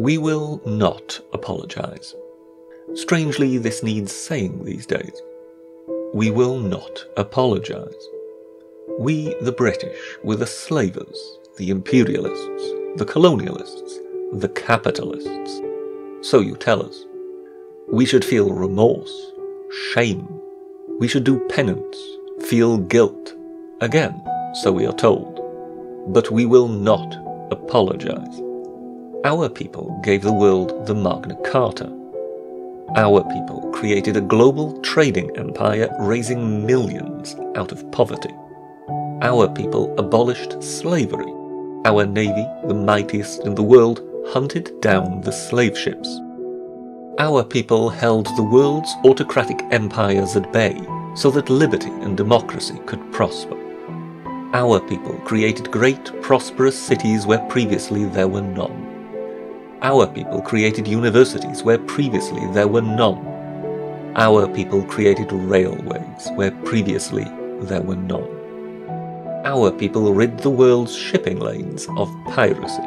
We will not apologise. Strangely, this needs saying these days. We will not apologise. We, the British, were the slavers, the imperialists, the colonialists, the capitalists. So you tell us. We should feel remorse, shame. We should do penance, feel guilt. Again, so we are told. But we will not apologise. Our people gave the world the Magna Carta. Our people created a global trading empire raising millions out of poverty. Our people abolished slavery. Our navy, the mightiest in the world, hunted down the slave ships. Our people held the world's autocratic empires at bay so that liberty and democracy could prosper. Our people created great, prosperous cities where previously there were none. Our people created universities where previously there were none. Our people created railways where previously there were none. Our people rid the world's shipping lanes of piracy.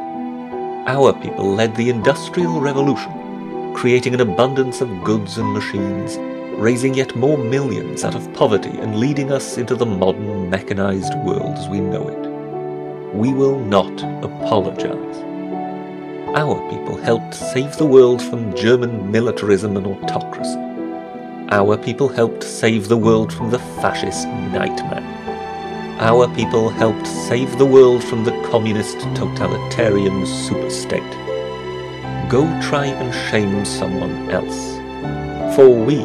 Our people led the Industrial Revolution, creating an abundance of goods and machines, raising yet more millions out of poverty and leading us into the modern mechanized world as we know it. We will not apologize. Our people helped save the world from German militarism and autocracy. Our people helped save the world from the fascist nightmare. Our people helped save the world from the communist totalitarian superstate. Go try and shame someone else. For we,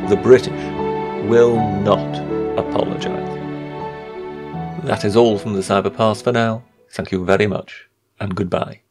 the British, will not apologise. That is all from the Cyberpast for now. Thank you very much, and goodbye.